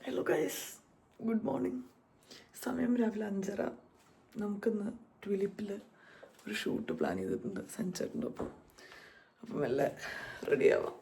Hello guys, good morning. സമയം രാവിലെ 5:30. നമുക്കിന്ന് ട്യൂലിപ്പിൽ ഒരു ഷൂട്ട് പ്ലാൻ ചെയ്തിട്ടുണ്ട് സൺചേട്ടൻ്റെ ഒപ്പം. അപ്പം എല്ലാം റെഡിയാവാം.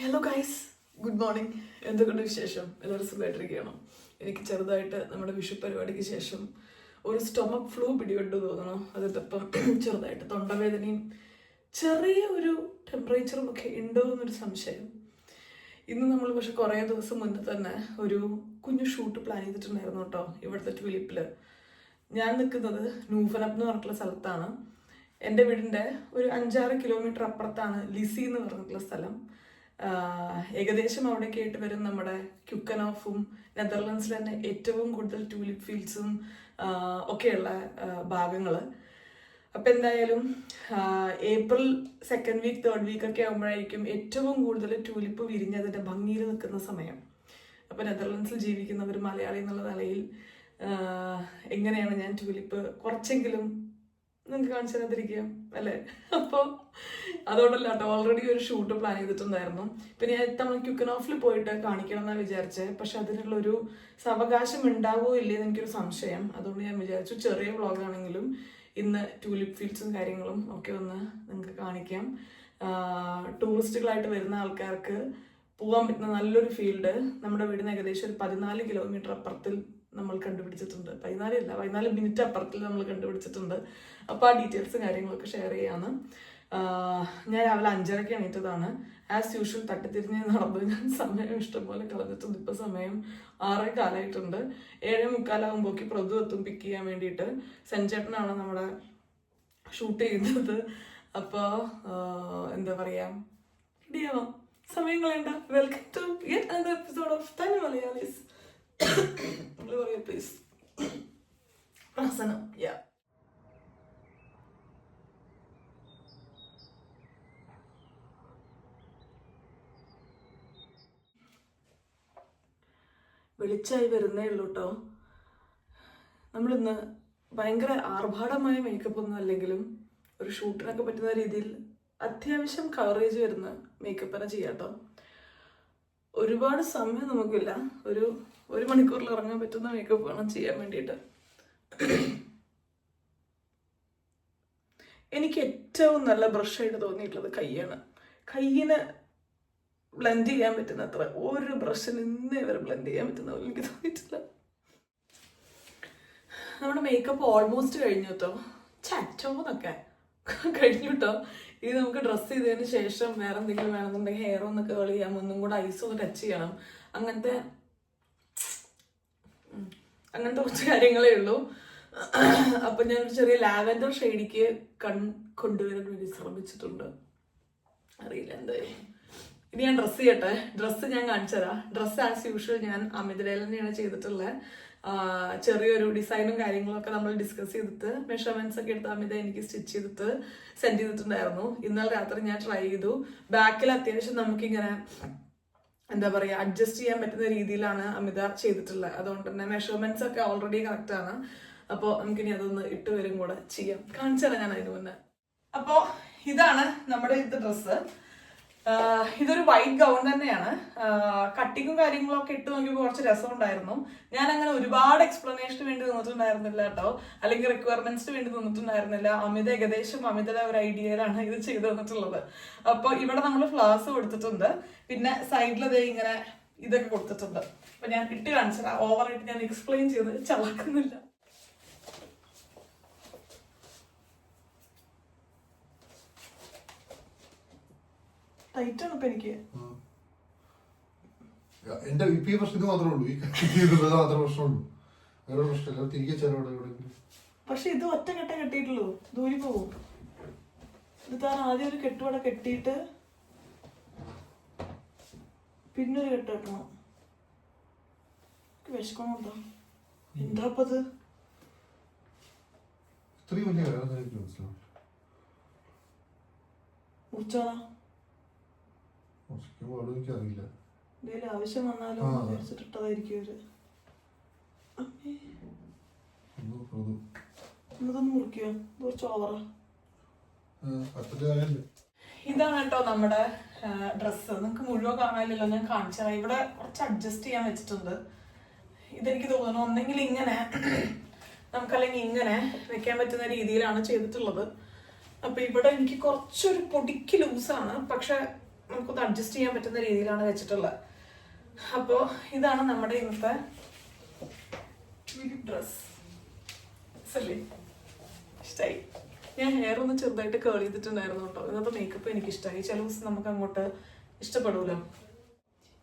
Hello guys, good morning. എന്തൊക്കെയുണ്ട് വിശേഷം? എല്ലാവരും സുഖമായിട്ടിരിക്കണം. എനിക്ക് ചെറുതായിട്ട് നമ്മുടെ വിഷു പരിപാടിക്ക് ശേഷം ഒരു സ്റ്റൊമക് ഫ്ലൂ പിടിപെട്ടു തോന്നണം. അതിപ്പം ചെറുതായിട്ട് തൊണ്ടവേദനയും ചെറിയ ഒരു ടെമ്പറേച്ചറും ഒക്കെ ഉണ്ടോ എന്നൊരു സംശയം. ഇന്ന് നമ്മൾ പക്ഷെ കുറേ ദിവസം മുന്നേ തന്നെ ഒരു കുഞ്ഞു ഷൂട്ട് പ്ലാൻ ചെയ്തിട്ടുണ്ടായിരുന്നു കേട്ടോ. ഇവിടുത്തെ ട്യൂലിപ്പിൽ ഞാൻ നിൽക്കുന്നത് നൂഫലപ്പ് എന്ന് പറഞ്ഞിട്ടുള്ള സ്ഥലത്താണ്. എൻ്റെ വീടിൻ്റെ ഒരു 5-6 കിലോമീറ്റർ അപ്പുറത്താണ് ലിസി എന്ന് പറഞ്ഞിട്ടുള്ള സ്ഥലം. ഏകദേശം അവിടേക്ക് ആയിട്ട് വരും നമ്മുടെ ക്യുക്കനോഫും നെതർലൻഡ്സിൽ തന്നെ ഏറ്റവും കൂടുതൽ ട്യൂലിപ്പ് ഫീൽഡ്സും ഒക്കെയുള്ള ഭാഗങ്ങൾ. അപ്പം എന്തായാലും April 2nd week 3rd week ഒക്കെ ആകുമ്പോഴായിരിക്കും ഏറ്റവും കൂടുതൽ ട്യൂലിപ്പ് വിരിഞ്ഞതിൻ്റെ ഭംഗിയിൽ നിൽക്കുന്ന സമയം. അപ്പം നെതർലൻഡ്സിൽ ജീവിക്കുന്ന ഒരു മലയാളി എന്നുള്ള നിലയിൽ എങ്ങനെയാണ് ഞാൻ ട്യൂലിപ്പ് കുറച്ചെങ്കിലും നിങ്ങൾക്ക് കാണിച്ചു തരാതിരിക്കുക അല്ലേ? അപ്പോൾ അതുകൊണ്ടല്ല കേട്ടോ, ഓൾറെഡി ഒരു ഷൂട്ട് പ്ലാൻ ചെയ്തിട്ടുണ്ടായിരുന്നു. പിന്നെ ഞാൻ ഇത്തവണ ക്യുക്കനോഫിൽ പോയിട്ട് കാണിക്കണം എന്നാണ് വിചാരിച്ചത്. പക്ഷെ അതിനുള്ളൊരു സാവകാശം ഉണ്ടാവുമോ ഇല്ലേന്ന് എനിക്കൊരു സംശയം. അതുകൊണ്ട് ഞാൻ വിചാരിച്ചു ചെറിയ വ്ളോഗാണെങ്കിലും ഇന്ന് ട്യൂലിപ്പ് ഫീൽഡ്സും കാര്യങ്ങളും ഒക്കെ ഒന്ന് നിങ്ങൾക്ക് കാണിക്കാം. ടൂറിസ്റ്റുകളായിട്ട് വരുന്ന ആൾക്കാർക്ക് പോകാൻ പറ്റുന്ന നല്ലൊരു ഫീൽഡ് നമ്മുടെ വീടിന് ഏകദേശം ഒരു 14 കിലോമീറ്റർ അപ്പുറത്തിൽ നമ്മൾ കണ്ടുപിടിച്ചിട്ടുണ്ട്. 14 മിനിറ്റ് അപ്പുറത്തിൽ നമ്മൾ കണ്ടുപിടിച്ചിട്ടുണ്ട്. അപ്പോൾ ആ ഡീറ്റെയിൽസും കാര്യങ്ങളൊക്കെ ഷെയർ ചെയ്യാന്ന്. ഞാൻ രാവിലെ 5:30 എണീറ്റതാണ്. ആസ് യൂഷ്വൽ തട്ടിത്തിരിഞ്ഞ് നടന്ന് ഞാൻ സമയം ഇഷ്ടംപോലെ കളഞ്ഞിട്ടുണ്ട്. ഇപ്പോൾ സമയം 6:15 7:45 പ്രൊതു എത്തും പിക്ക് ചെയ്യാൻ വേണ്ടിയിട്ട്. സെൻചേട്ടനാണ് നമ്മുടെ ഷൂട്ട് ചെയ്യുന്നത്. അപ്പോൾ എന്താ പറയുക, റെഡിയാവാം, സമയം കളയണ്ട. Welcome to yet another episode of തനി മലയാളീസ്. നമ്മൾ പറയാ പ്ലീസ് പ്രഹസനം. യാ വെളിച്ചായി വരുന്നേ ഉള്ളൂ കേട്ടോ. നമ്മളിന്ന് ഭയങ്കര ആർഭാടമായ മേക്കപ്പ് ഒന്നും അല്ലെങ്കിലും ഒരു ഷൂട്ടിനൊക്കെ പറ്റുന്ന രീതിയിൽ അത്യാവശ്യം കവറേജ് വരുന്ന മേക്കപ്പ് തന്നെ ചെയ്യാം കേട്ടോ. ഒരുപാട് സമയം നമുക്കില്ല. ഒരു മണിക്കൂറിൽ ഇറങ്ങാൻ പറ്റുന്ന മേക്കപ്പ് വേണം ചെയ്യാൻ വേണ്ടിയിട്ട്. എനിക്ക് ഏറ്റവും നല്ല ബ്രഷായിട്ട് തോന്നിയിട്ടുള്ളത് കയ്യാണ്. കയ്യിന് ബ്ലെൻഡ് ചെയ്യാൻ പറ്റുന്ന അത്ര ഒരു ബ്രഷിന് ഇന്നേ വരെ ബ്ലെൻഡ് ചെയ്യാൻ പറ്റുന്ന പോലെ എനിക്ക് തോന്നിയിട്ടില്ല. നമ്മുടെ മേക്കപ്പ് ഓൾമോസ്റ്റ് കഴിഞ്ഞു കേട്ടോ. ചാറ്റോന്നൊക്കെ കഴിഞ്ഞു കേട്ടോ. ഇത് നമുക്ക് ഡ്രസ്സ് ചെയ്തതിന് ശേഷം വേറെ എന്തെങ്കിലും വേണമെന്നുണ്ടെങ്കിൽ ഹെയർ ഒന്ന് കേൾ ചെയ്യാം, ഒന്നും കൂടെ ഐസ് ഒന്ന് ടച്ച് ചെയ്യണം. അങ്ങനത്തെ കുറച്ച് കാര്യങ്ങളേ ഉള്ളൂ. അപ്പം ഞാനൊരു ചെറിയ ലാവൻഡർ ഷെയ്ഡിക്ക് കൊണ്ടുവരാൻ വേണ്ടി ശ്രമിച്ചിട്ടുണ്ട്. അറിയില്ല എന്തായാലും. ഇനി ഞാൻ ഡ്രസ്സ് ചെയ്യട്ടെ. ഡ്രസ്സ് ഞാൻ കാണിച്ചു തരാം. ഡ്രസ്സ് ആസ് യൂഷ്വൽ ഞാൻ അമിതയിൽ തന്നെയാണ് ചെയ്തിട്ടുള്ളത്. ചെറിയൊരു ഡിസൈനും കാര്യങ്ങളൊക്കെ നമ്മൾ ഡിസ്കസ് ചെയ്തിട്ട് മെഷർമെന്റ്സ് ഒക്കെ എടുത്ത് അമിത എനിക്ക് സ്റ്റിച്ച് ചെയ്തിട്ട് സെൻഡ് ചെയ്തിട്ടുണ്ടായിരുന്നു. ഇന്നലെ രാത്രി ഞാൻ ട്രൈ ചെയ്തു. ബാക്കിൽ അത്യാവശ്യം നമുക്കിങ്ങനെ എന്താ പറയുക അഡ്ജസ്റ്റ് ചെയ്യാൻ പറ്റുന്ന രീതിയിലാണ് അമിത ചെയ്തിട്ടുള്ളത്. അതുകൊണ്ട് തന്നെ മെഷർമെന്റ്സ് ഒക്കെ ഓൾറെഡി കറക്റ്റ് ആണ്. അപ്പോൾ നമുക്കിനി അതൊന്ന് ഇട്ട് വരും കൂടെ ചെയ്യാം. കാണിച്ചു തരാം ഞാൻ അതിന് മുന്നേ. അപ്പോൾ ഇതാണ് നമ്മുടെ ഇത് ഡ്രസ്സ്. ഇതൊരു വൈറ്റ് ഗൗൺ തന്നെയാണ്. കട്ടിങ്ങും കാര്യങ്ങളും ഒക്കെ ഇട്ട് നോക്കിയപ്പോൾ കുറച്ച് രസമുണ്ടായിരുന്നു. ഞാൻ അങ്ങനെ ഒരുപാട് എക്സ്പ്ലനേഷന് വേണ്ടി നിന്നിട്ടുണ്ടായിരുന്നില്ല കേട്ടോ, അല്ലെങ്കിൽ റിക്വയർമെന്റ്സിന് വേണ്ടി നിന്നിട്ടുണ്ടായിരുന്നില്ല. അമിത ഏകദേശം അമിതയുടെ ഒരു ഐഡിയയിലാണ് ഇത് ചെയ്തു തന്നിട്ടുള്ളത്. അപ്പോൾ ഇവിടെ നമ്മൾ ഫ്ലവേഴ്സ് കൊടുത്തിട്ടുണ്ട്. പിന്നെ സൈഡിൽ ഇങ്ങനെ ഇതൊക്കെ കൊടുത്തിട്ടുണ്ട്. അപ്പൊ ഞാൻ ഇട്ട് കാണിച്ചത് ഓവറായിട്ട് ഞാൻ എക്സ്പ്ലെയിൻ ചെയ്ത് ചളക്കുന്നില്ല. ടൈറ്റാണ് ഇപ്പൊ എനിക്ക്. എന്റെ ഈ പ്രശ്നം ഇത് മാത്രമേ ഉള്ളൂ. ഈ മാത്രമേ പ്രശ്നമുള്ളൂ, വേറെ പ്രശ്നമില്ല. തിരികെ ചെലവിടെ. പക്ഷെ ഇത് ഒറ്റ കെട്ട കെട്ടിയിട്ടുള്ളൂ, ദൂരി പോവും. ഇത് താൻ ആദ്യം ഒരു കെട്ടുവട കെട്ടിയിട്ട് പിന്നെ ഒരു കെട്ട് കെട്ടണം. വിശക്കണോട്ടോ. എന്താപ്പത് ഇത്രയും വലിയ മനസ്സിലാവും. മുറിച്ചാളാ എനിക്കറിയില്ല. എന്തെങ്കിലും ആവശ്യം വന്നാലോ വിചാരിച്ചിട്ടിട്ടതായിരിക്കും അവര്. എന്നതൊന്ന് മുറിക്കോ? കുറച്ച് ഓവറാ. ഇതാണ് കേട്ടോ നമ്മുടെ ഡ്രസ്സ്. നിങ്ങൾക്ക് മുഴുവൻ കാണാനില്ലല്ലോ, ഞാൻ കാണിച്ചാൽ. ഇവിടെ കുറച്ച് അഡ്ജസ്റ്റ് ചെയ്യാൻ വെച്ചിട്ടുണ്ട്. ഇതെനിക്ക് തോന്നുന്നു ഒന്നെങ്കിൽ ഇങ്ങനെ നമുക്കല്ലെങ്കിൽ ഇങ്ങനെ വെക്കാൻ പറ്റുന്ന രീതിയിലാണ് ചെയ്തിട്ടുള്ളത്. അപ്പൊ ഇവിടെ എനിക്ക് കുറച്ചൊരു പൊടിക്ക് ലൂസാണ്, പക്ഷെ നമുക്കൊന്ന് അഡ്ജസ്റ്റ് ചെയ്യാൻ പറ്റുന്ന രീതിയിലാണ് വെച്ചിട്ടുള്ളത്. അപ്പോൾ ഇതാണ് നമ്മുടെ ഇന്നത്തെ ഡ്രസ്. അല്ലേ, ഇഷ്ടമായി. ഞാൻ ഹെയർ ഒന്ന് ചെറുതായിട്ട് കേൾ ചെയ്തിട്ടുണ്ടായിരുന്നു കേട്ടോ. ഇന്നത്തെ മേക്കപ്പ് എനിക്ക് ഇഷ്ടമായി. ചില ദിവസം നമുക്ക് അങ്ങോട്ട് ഇഷ്ടപ്പെടൂലോ.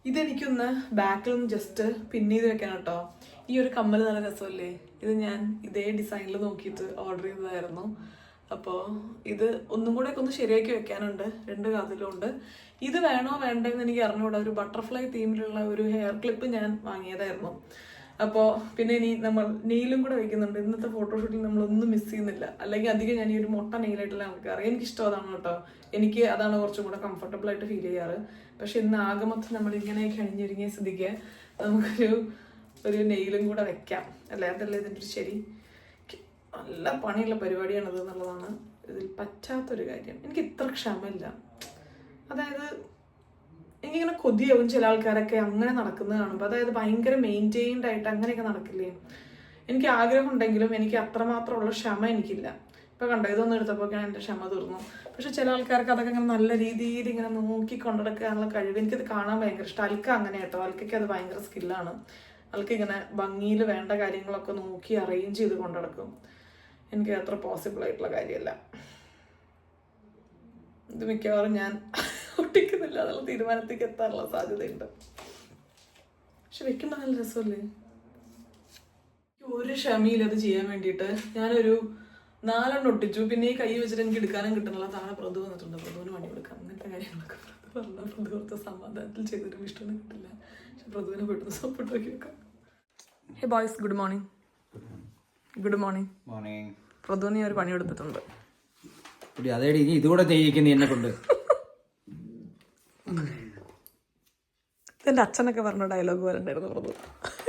ഇതെനിക്കൊന്ന് ബാക്കിലൊന്ന് ജസ്റ്റ് പിൻ ചെയ്ത് വെക്കണം കേട്ടോ. ഈ ഒരു കമ്മൽ നല്ല രസമല്ലേ? ഇത് ഞാൻ ഇതേ ഡിസൈനിൽ നോക്കിയിട്ട് ഓർഡർ ചെയ്തതായിരുന്നു. അപ്പോൾ ഇത് ഒന്നും കൂടെ ഒക്കെ ഒന്ന് ശരിയാക്കി വെക്കാനുണ്ട്. 2 കാതിലും ഉണ്ട്. ഇത് വേണോ വേണ്ടെന്ന് എനിക്ക് അറിഞ്ഞൂടാ. ഒരു ബട്ടർഫ്ലൈ തീമിലുള്ള ഒരു ഹെയർ ക്ലിപ്പ് ഞാൻ വാങ്ങിയതായിരുന്നു. അപ്പോൾ പിന്നെ ഇനി നമ്മൾ നെയിലും കൂടെ വെക്കുന്നുണ്ട്. ഇന്നത്തെ ഫോട്ടോഷൂട്ടിൽ നമ്മളൊന്നും മിസ് ചെയ്യുന്നില്ല. അല്ലെങ്കിൽ അധികം ഞാൻ ഈ ഒരു മൊട്ട നെയിലായിട്ടുള്ള ആൾക്കാർ. എനിക്കിഷ്ടം അതാണ് കേട്ടോ. എനിക്ക് അതാണ് കുറച്ചും കൂടെ കംഫർട്ടബിൾ ആയിട്ട് ഫീൽ ചെയ്യാറ്. പക്ഷെ ഇന്ന് ആകെ മൊത്തം നമ്മൾ ഇങ്ങനെ കഴിഞ്ഞിരിങ്ങിയ സ്ഥിതിക്ക് നമുക്കൊരു നെയിലും കൂടെ വെക്കാം അല്ലേ? അതല്ലേ ഇതിൻ്റെ ഒരു ശരി. നല്ല പണിയുള്ള പരിപാടിയാണത് എന്നുള്ളതാണ് ഇതിൽ പറ്റാത്തൊരു കാര്യം. എനിക്ക് ഇത്ര ക്ഷമയില്ല. അതായത് എനിക്കിങ്ങനെ കൊതിയാവും ചില ആൾക്കാരൊക്കെ അങ്ങനെ നടക്കുന്നത് കാണുമ്പോൾ. അതായത് ഭയങ്കര മെയിൻറ്റെയിൻഡ് ആയിട്ട് അങ്ങനെയൊക്കെ നടക്കില്ലേ? എനിക്ക് ആഗ്രഹം ഉണ്ടെങ്കിലും എനിക്ക് അത്രമാത്രമുള്ള ക്ഷമ എനിക്കില്ല. ഇപ്പം കണ്ടോ, ഇതൊന്നും എടുത്തപ്പോഴേക്കാണ് എൻ്റെ ക്ഷമ തീർന്നു. പക്ഷെ ചില ആൾക്കാർക്ക് അതൊക്കെ ഇങ്ങനെ നല്ല രീതിയിൽ ഇങ്ങനെ നോക്കി കൊണ്ടുനടക്കാനുള്ള കഴിവ്. എനിക്കത് കാണാൻ ഭയങ്കര ഇഷ്ടം. അൽക്ക അങ്ങനെ കേട്ടോ. അൽക്കൊക്കെ അത് ഭയങ്കര സ്കില്ലാണ്. അൽക്ക് ഇങ്ങനെ ഭംഗിയിൽ വേണ്ട കാര്യങ്ങളൊക്കെ നോക്കി അറേഞ്ച് ചെയ്ത് കൊണ്ടുനടക്കും. എനിക്ക് അത്ര പോസിബിൾ ആയിട്ടുള്ള കാര്യമല്ല. ഇത് മിക്കവാറും ഞാൻ ഒട്ടിക്കുന്നില്ല എന്നുള്ള തീരുമാനത്തേക്ക് എത്താനുള്ള സാധ്യതയുണ്ട്. പക്ഷെ വെക്കുമ്പോൾ നല്ല രസമല്ലേ? ഒരു ക്ഷമയില്ല അത് ചെയ്യാൻ വേണ്ടിയിട്ട്. ഞാനൊരു 4 ഒട്ടിച്ചു. പിന്നെ ഈ കൈ വെച്ചിട്ട് എനിക്ക് എടുക്കാനും കിട്ടണില്ല. താഴെ പ്രതു വന്നിട്ടുണ്ട്. പ്രതുവിന് പണി കൊടുക്കാം. അങ്ങനത്തെ കാര്യങ്ങളൊക്കെ പറഞ്ഞാൽ പ്രതു കൊടുത്ത സമാധാനത്തിൽ ചെയ്തിട്ട് ഇഷ്ടമൊന്നും കിട്ടില്ല. പക്ഷെ പ്രതുവിനെ പെട്ടെന്ന് സോപ്പിട്ട് നോക്കി വെക്കാം. Hey boys, good morning. Good morning. പ്രതുവിന് ഒരു പണി എടുത്തിട്ടുണ്ട്. അതേടി നീ ഇതുകൂടെ ചെയ്യിക്കുന്നു എന്നെ കൊണ്ട്. എന്റെ അച്ഛനൊക്കെ പറഞ്ഞ ഡയലോഗ് പോലെ ഉണ്ടായിരുന്നു പ്രതു.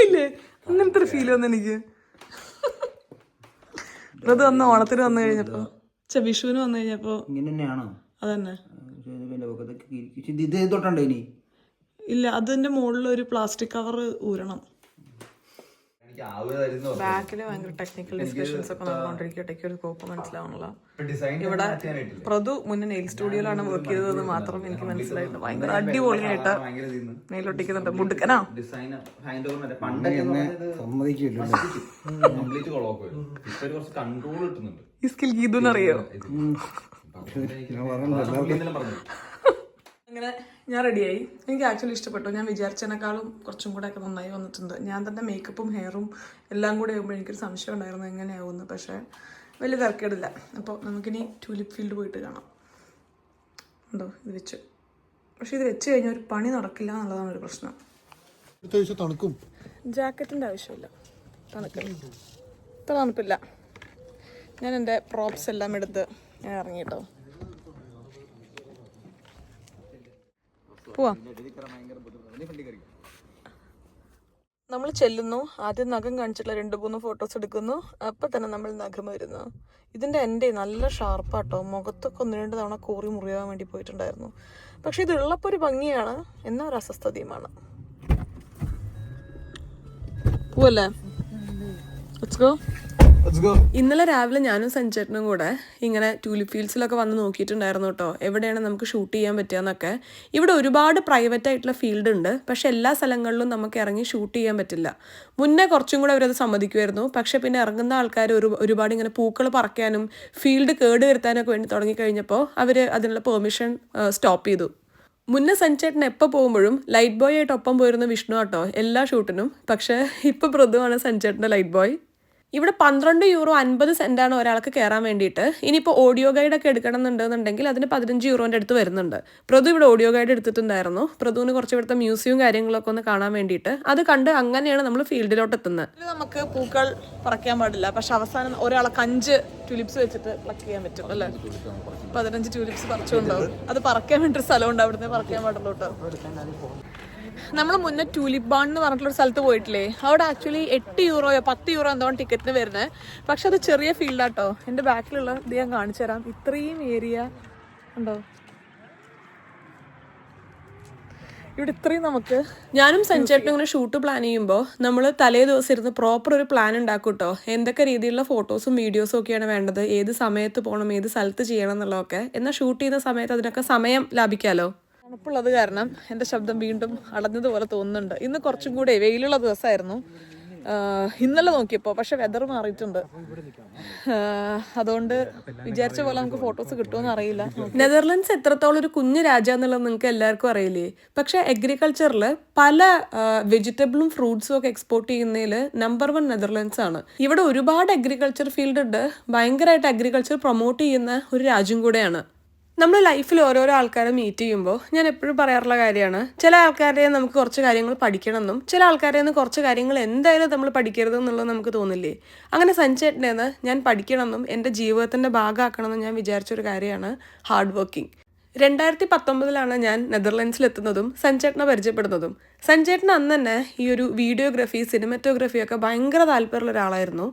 ഇല്ലേ, അങ്ങനത്തെ ഒരു ഫീൽ വന്നു എനിക്ക്. പ്രതു അന്ന് ഓണത്തിന് വന്നു കഴിഞ്ഞപ്പോ, വിഷുവിന് വന്നു കഴിഞ്ഞപ്പോ ഇങ്ങനെ തന്നെയാണോ? അതന്നെ. ഇത് തൊട്ടുണ്ടോ ഇനി? ഇല്ല, അതിന്റെ മുകളിൽ ഒരു പ്ലാസ്റ്റിക് കവർ ഊരണം. ബാക്കില് ഭയങ്കര ടെക്നിക്കൽ ഡിസ്കഷൻസ് ഒക്കെ നടന്നുകൊണ്ടിരിക്കട്ടെ. ഒരു കോപ്പ് മനസ്സിലാവണല്ലോ. ഇവിടെ പ്രതു മുന്നേ നെയിൽ സ്റ്റുഡിയോയിലാണ് വർക്ക് ചെയ്തത് മാത്രം എനിക്ക് മനസ്സിലായിട്ടുണ്ട്. ഭയങ്കര അടിപൊളിയായിട്ട് നെയിൽ ഒട്ടിക്കുന്നുണ്ട്. മുടുക്കനാ. ഈ സ്കിൽ ഗീതുന്നറിയോ? അങ്ങനെ ഞാൻ റെഡിയായി. എനിക്ക് ആക്ച്വലി ഇഷ്ടപ്പെട്ടു. ഞാൻ വിചാരിച്ചതിനേക്കാളും കുറച്ചും കൂടെ ഒക്കെ നന്നായി വന്നിട്ടുണ്ട്. ഞാൻ തന്നെ മേക്കപ്പും ഹെയറും എല്ലാം കൂടെ ആകുമ്പോൾ എനിക്കൊരു സംശയം ഉണ്ടായിരുന്നു എങ്ങനെയാവുമെന്ന്. പക്ഷേ വലിയ തിരക്കേടില്ല. അപ്പോൾ നമുക്കിനി ട്യൂലിപ്പ് ഫീൽഡ് പോയിട്ട് കാണാം. ഉണ്ടോ ഇത് വെച്ച്? പക്ഷെ ഇത് വെച്ച് കഴിഞ്ഞാൽ ഒരു പണി നടക്കില്ല എന്നുള്ളതാണ് ഒരു പ്രശ്നം. തണുക്കും. ജാക്കറ്റിൻ്റെ ആവശ്യമില്ല. തണുക്കില്ല. ഇത്ര തണുപ്പില്ല. ഞാൻ എൻ്റെ പ്രോപ്സ് എല്ലാം എടുത്ത് ഞാൻ ഇറങ്ങിട്ടോ. പോവാം. നമ്മൾ ചെല്ലുന്നു. ആദ്യം നഖം കാണിച്ചിട്ടുള്ള 2-3 ഫോട്ടോസ് എടുക്കുന്നു. അപ്പം തന്നെ നമ്മൾ നഖം വരുന്നു. ഇതിൻ്റെ എൻ്റെ നല്ല ഷാർപ്പാട്ടോ. മുഖത്തൊക്കെ 1-2 തവണ കോറി മുറിയാൻ വേണ്ടി പോയിട്ടുണ്ടായിരുന്നു. പക്ഷെ ഇത് ഉള്ളപ്പോൾ ഒരു ഭംഗിയാണ്, എന്നാൽ ഒരു അസ്വസ്ഥതയുമാണ്. പോവല്ലേ? Let's go. ഇന്നലെ രാവിലെ ഞാനും സഞ്ചേട്ടനും കൂടെ ഇങ്ങനെ ട്യൂലിപ്പ് ഫീൽഡ്സിലൊക്കെ വന്ന് നോക്കിയിട്ടുണ്ടായിരുന്നു കേട്ടോ, എവിടെയാണ് നമുക്ക് ഷൂട്ട് ചെയ്യാൻ പറ്റുകയെന്നൊക്കെ. ഇവിടെ ഒരുപാട് പ്രൈവറ്റ് ആയിട്ടുള്ള ഫീൽഡ് ഉണ്ട്, പക്ഷെ എല്ലാ സ്ഥലങ്ങളിലും നമുക്ക് ഇറങ്ങി ഷൂട്ട് ചെയ്യാൻ പറ്റില്ല. മുന്നേ കുറച്ചും കൂടെ അവരത് സമ്മതിക്കുമായിരുന്നു. പക്ഷെ പിന്നെ ഇറങ്ങുന്ന ആൾക്കാർ ഒരുപാട് ഇങ്ങനെ പൂക്കൾ പറിക്കാനും ഫീൽഡ് കേട് വരുത്താനൊക്കെ വേണ്ടി തുടങ്ങിക്കഴിഞ്ഞപ്പോൾ അവർ അതിനുള്ള പെർമിഷൻ സ്റ്റോപ്പ് ചെയ്തു. മുന്നേ സഞ്ചേട്ടൻ എപ്പോൾ പോകുമ്പോഴും ലൈറ്റ് ബോയ് ആയിട്ട് ഒപ്പം പോയിരുന്ന വിഷ്ണു കേട്ടോ എല്ലാ ഷൂട്ടിനും. പക്ഷേ ഇപ്പോൾ പ്രതുവാണ് സഞ്ചേട്ടൻ്റെ ലൈറ്റ് ബോയ്. ഇവിടെ €12 50 ഒരാൾക്ക് കയറാൻ വേണ്ടിയിട്ട്. ഇനിയിപ്പോൾ ഓഡിയോ ഗൈഡൊക്കെ എടുക്കണം എന്നുണ്ടെന്നുണ്ടെങ്കിൽ അതിന് €15 അടുത്ത് വരുന്നുണ്ട്. പ്രതു ഇവിടെ ഓഡിയോ ഗൈഡ് എടുത്തിട്ടുണ്ടായിരുന്നു. പ്രതുവിന് കുറച്ച് ഇവിടുത്തെ മ്യൂസിയവും കാര്യങ്ങളൊക്കെ ഒന്ന് കാണാൻ വേണ്ടിയിട്ട്. അത് കണ്ട് അങ്ങനെയാണ് നമ്മൾ ഫീൽഡിലോട്ട് എത്തുന്നത്. നമുക്ക് പൂക്കൾ പറിക്കാൻ പാടില്ല, പക്ഷെ അവസാനം ഒരാൾക്ക് 5 ട്യൂലിപ്സ് വെച്ചിട്ട് പ്ലക്ക് ചെയ്യാൻ പറ്റും അല്ലേ? 15 ട്യൂലിപ്സ് പറിച്ചുകൊണ്ടാവും. അത് പറിക്കാൻ വേണ്ടി സ്ഥലമുണ്ട്, അവിടുന്ന് പറിക്കാൻ പാടുള്ളൂ കേട്ടോ. നമ്മൾ മുന്നേ ടൂലിപ്പ് ബാൺ എന്ന് പറഞ്ഞിട്ടുള്ള സ്ഥലത്ത് പോയിട്ടില്ലേ, അവിടെ ആക്ച്വലി 8 യൂറോയോ 10 യൂറോ എന്തോ ടിക്കറ്റിന് വരുന്നത്. പക്ഷെ അത് ചെറിയ ഫീൽഡാട്ടോ. എൻ്റെ ബാക്കിലുള്ള ഇത് ഞാൻ കാണിച്ചു തരാം. ഇത്രയും ഏരിയ ഉണ്ടോ ഇവിടെ, ഇത്രയും നമുക്ക്. ഞാനും സഞ്ചേട്ടനും ഇങ്ങനെ ഷൂട്ട് പ്ലാൻ ചെയ്യുമ്പോൾ നമ്മൾ തലേ ദിവസം ഇരുന്ന് പ്രോപ്പർ ഒരു പ്ലാൻ ഉണ്ടാക്കും കേട്ടോ. എന്തൊക്കെ രീതിയിലുള്ള ഫോട്ടോസും വീഡിയോസും ഒക്കെയാണ് വേണ്ടത്, ഏത് സമയത്ത് പോകണം, ഏത് സ്ഥലത്ത് ചെയ്യണം എന്നുള്ളതൊക്കെ. എന്നാൽ ഷൂട്ട് ചെയ്യുന്ന സമയത്ത് അതിനൊക്കെ സമയം ലാഭിക്കാമല്ലോ. തണുപ്പുള്ളത് കാരണം എൻ്റെ ശബ്ദം വീണ്ടും അടഞ്ഞതുപോലെ തോന്നുന്നുണ്ട്. ഇന്ന് കുറച്ചും കൂടെ വെയിലുള്ള ദിവസമായിരുന്നു ഇന്നലെ നോക്കിയപ്പോൾ. പക്ഷെ വെതർ മാറിയിട്ടുണ്ട്. അതുകൊണ്ട് വിചാരിച്ച പോലെ നമുക്ക് ഫോട്ടോസ് കിട്ടുമെന്ന് അറിയില്ല. നെതർലൻഡ്സ് എത്രത്തോളം ഒരു കുഞ്ഞു രാജ്യം എന്നുള്ളത് നിങ്ങൾക്ക് എല്ലാവർക്കും അറിയില്ലേ. പക്ഷെ അഗ്രികൾച്ചറിൽ പല വെജിറ്റബിളും ഫ്രൂട്ട്സും ഒക്കെ എക്സ്പോർട്ട് ചെയ്യുന്നതിൽ നമ്പർ 1 നെതർലൻഡ്സ് ആണ്. ഇവിടെ ഒരുപാട് അഗ്രികൾച്ചർ ഫീൽഡ് ഉണ്ട്. ഭയങ്കരമായിട്ട് അഗ്രികൾച്ചർ പ്രൊമോട്ട് ചെയ്യുന്ന ഒരു രാജ്യം കൂടെയാണ്. നമ്മൾ ലൈഫിൽ ഓരോരോ ആൾക്കാരെ മീറ്റ് ചെയ്യുമ്പോൾ ഞാൻ എപ്പോഴും പറയാറുള്ള കാര്യമാണ്, ചില ആൾക്കാരെ നമുക്ക് കുറച്ച് കാര്യങ്ങൾ പഠിക്കണമെന്നും ചില ആൾക്കാരെ നിന്ന് കുറച്ച് കാര്യങ്ങൾ എന്തായാലും നമ്മൾ പഠിക്കരുതെന്നുള്ളത് നമുക്ക് തോന്നില്ലേ. അങ്ങനെ സഞ്ചേട്ടനേന്ന് ഞാൻ പഠിക്കണമെന്നും എൻ്റെ ജീവിതത്തിൻ്റെ ഭാഗമാക്കണമെന്നും ഞാൻ വിചാരിച്ചൊരു കാര്യമാണ് ഹാർഡ് വർക്കിംഗ്. 2019 ഞാൻ നെതർലൻഡ്സിലെത്തുന്നതും സഞ്ചേട്ടനെ പരിചയപ്പെടുന്നതും. സഞ്ചേട്ടൻ അന്ന് തന്നെ ഈ ഒരു വീഡിയോഗ്രാഫി, സിനിമറ്റോഗ്രാഫി ഒക്കെ ഭയങ്കര താല്പര്യമുള്ള ഒരാളായിരുന്നു.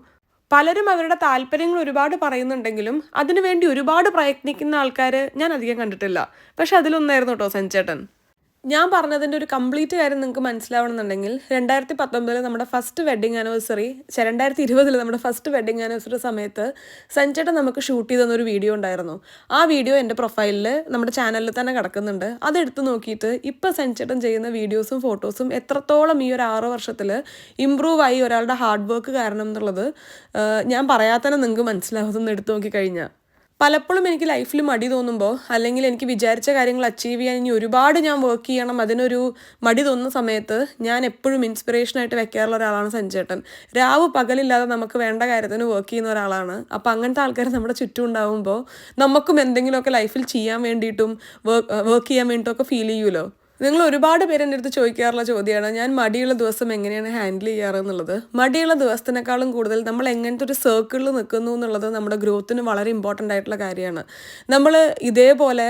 പലരും അവരുടെ താല്പര്യങ്ങൾ ഒരുപാട് പറയുന്നുണ്ടെങ്കിലും അതിനുവേണ്ടി ഒരുപാട് പ്രയത്നിക്കുന്ന ആൾക്കാർ ഞാൻ അധികം കണ്ടിട്ടില്ല. പക്ഷെ അതിലൊന്നായിരുന്നു കേട്ടോ സഞ്ചേട്ടൻ. ഞാൻ പറഞ്ഞതിൻ്റെ ഒരു കംപ്ലീറ്റ് കാര്യം നിങ്ങൾക്ക് മനസ്സിലാവണമെന്നുണ്ടെങ്കിൽ 2019 നമ്മുടെ ഫസ്റ്റ് വെഡിങ് ആനിവേഴ്സറി, 2020 നമ്മുടെ ഫസ്റ്റ് വെഡിങ് ആനിവേഴ്സറി സമയത്ത് സഞ്ചേട്ടൻ നമുക്ക് ഷൂട്ട് ചെയ്ത് തന്നൊരു വീഡിയോ ഉണ്ടായിരുന്നു. ആ വീഡിയോ എൻ്റെ പ്രൊഫൈലിൽ നമ്മുടെ ചാനലിൽ തന്നെ കിടക്കുന്നുണ്ട്. അതെടുത്ത് നോക്കിയിട്ട് ഇപ്പോൾ സഞ്ചേട്ടൻ ചെയ്യുന്ന വീഡിയോസും ഫോട്ടോസും എത്രത്തോളം ഈ ഒരു 6 വർഷത്തിൽ ഇമ്പ്രൂവ് ആയി ഒരാളുടെ ഹാർഡ് വർക്ക് കാരണം എന്നുള്ളത് ഞാൻ പറയാതെ തന്നെ നിങ്ങൾക്ക് മനസ്സിലാവുമെന്ന് എടുത്തു നോക്കിക്കഴിഞ്ഞാൽ. പലപ്പോഴും എനിക്ക് ലൈഫിൽ മടി തോന്നുമ്പോൾ, അല്ലെങ്കിൽ എനിക്ക് വിചാരിച്ച കാര്യങ്ങൾ അച്ചീവ് ചെയ്യാൻ ഇനി ഒരുപാട് ഞാൻ വർക്ക് ചെയ്യണം, അതിനൊരു മടി തോന്നുന്ന സമയത്ത് ഞാൻ എപ്പോഴും ഇൻസ്പിറേഷനായിട്ട് വെക്കാറുള്ള ഒരാളാണ് സഞ്ചേട്ടൻ. രാവ് പകലില്ലാതെ നമുക്ക് വേണ്ട കാര്യത്തിന് വർക്ക് ചെയ്യുന്ന ഒരാളാണ്. അപ്പോൾ അങ്ങനത്തെ ആൾക്കാർ നമ്മുടെ ചുറ്റും ഉണ്ടാകുമ്പോൾ നമുക്കും എന്തെങ്കിലുമൊക്കെ ലൈഫിൽ ചെയ്യാൻ വേണ്ടിയിട്ടും വർക്ക് ചെയ്യാൻ വേണ്ടിയിട്ടൊക്കെ ഫീൽ ചെയ്യുമല്ലോ. നിങ്ങൾ ഒരുപാട് പേര് എൻ്റെ അടുത്ത് ചോദിക്കാറുള്ള ചോദ്യമാണ് ഞാൻ മടിയുള്ള ദിവസം എങ്ങനെയാണ് ഹാൻഡിൽ ചെയ്യാറ് എന്നുള്ളത്. മടിയുള്ള ദിവസത്തിനേക്കാളും കൂടുതൽ നമ്മൾ എങ്ങനത്തെ ഒരു സർക്കിളിൽ നിൽക്കുന്നു എന്നുള്ളത് നമ്മുടെ ഗ്രോത്തിന് വളരെ ഇമ്പോർട്ടൻ്റ് ആയിട്ടുള്ള കാര്യമാണ്. നമ്മൾ ഇതേപോലെ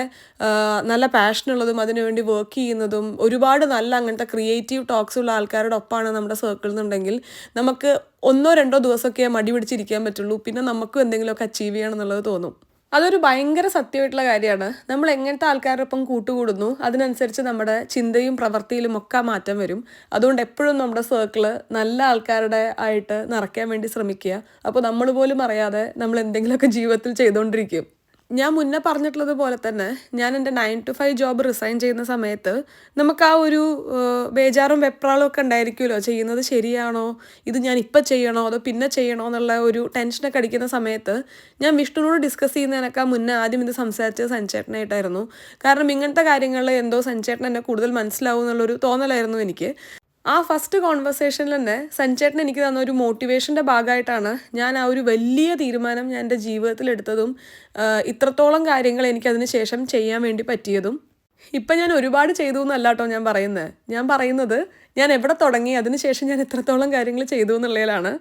നല്ല പാഷനുള്ളതും അതിനുവേണ്ടി വർക്ക് ചെയ്യുന്നതും ഒരുപാട് നല്ല അങ്ങനത്തെ ക്രിയേറ്റീവ് ടോക്സ് ഉള്ള ആൾക്കാരുടെ ഒപ്പമാണ് നമ്മുടെ സർക്കിൾ എന്നുണ്ടെങ്കിൽ നമുക്ക് 1-2 ദിവസമൊക്കെ മടി പിടിച്ചിരിക്കാൻ പറ്റുള്ളൂ. പിന്നെ നമുക്കും എന്തെങ്കിലുമൊക്കെ അച്ചീവ് ചെയ്യണം എന്നുള്ളത് തോന്നും. അതൊരു ഭയങ്കര സത്യമായിട്ടുള്ള കാര്യമാണ്. നമ്മൾ എങ്ങനത്തെ ആൾക്കാരുടെ ഒപ്പം കൂട്ടുകൂടുന്നു അതിനനുസരിച്ച് നമ്മുടെ ചിന്തയും പ്രവൃത്തിയിലും ഒക്കെ മാറ്റം വരും. അതുകൊണ്ട് എപ്പോഴും നമ്മുടെ സർക്കിള് നല്ല ആൾക്കാരുടെ ആയിട്ട് നിറയ്ക്കാൻ വേണ്ടി ശ്രമിക്കുക. അപ്പോൾ നമ്മൾ പോലും അറിയാതെ നമ്മൾ എന്തെങ്കിലുമൊക്കെ ജീവിതത്തിൽ ചെയ്തുകൊണ്ടിരിക്കും. ഞാൻ മുന്നേ പറഞ്ഞിട്ടുള്ളത് പോലെ തന്നെ ഞാൻ എൻ്റെ 9 to 5 ജോബ് റിസൈൻ ചെയ്യുന്ന സമയത്ത് നമുക്ക് ആ ഒരു ബേജാറും വെപ്രാളും ഒക്കെ ഉണ്ടായിരിക്കുമല്ലോ. ചെയ്യുന്നത് ശരിയാണോ, ഇത് ഞാൻ ഇപ്പം ചെയ്യണോ അതോ പിന്നെ ചെയ്യണോ എന്നുള്ള ഒരു ടെൻഷനൊക്കെ അടിക്കുന്ന സമയത്ത് ഞാൻ വിഷ്ണുവിനോട് ഡിസ്കസ് ചെയ്യുന്നതിനൊക്കെ മുന്നേ ആദ്യം ഇത് സംസാരിച്ചത് സഞ്ചേട്ടനായിട്ടായിരുന്നു. കാരണം ഇങ്ങനത്തെ കാര്യങ്ങളിൽ എന്തോ സഞ്ചേട്ടൻ എന്നെ കൂടുതൽ മനസ്സിലാവും എന്നുള്ളൊരു തോന്നലായിരുന്നു എനിക്ക്. ആ ഫസ്റ്റ് കോൺവെർസേഷനിൽ തന്നെ സഞ്ചേട്ടൻ എനിക്ക് തന്ന ഒരു മോട്ടിവേഷൻ്റെ ഭാഗമായിട്ടാണ് ഞാൻ ആ ഒരു വലിയ തീരുമാനം ഞാൻ എൻ്റെ ജീവിതത്തിൽ എടുത്തതും ഇത്രത്തോളം കാര്യങ്ങൾ എനിക്കതിന് ശേഷം ചെയ്യാൻ വേണ്ടി പറ്റിയതും. ഇപ്പം ഞാൻ ഒരുപാട് ചെയ്തു എന്നല്ല കേട്ടോ ഞാൻ പറയുന്നത് ഞാൻ എവിടെ തുടങ്ങി അതിന് ശേഷം ഞാൻ എത്രത്തോളം കാര്യങ്ങൾ ചെയ്തു എന്നുള്ളതിലാണ്.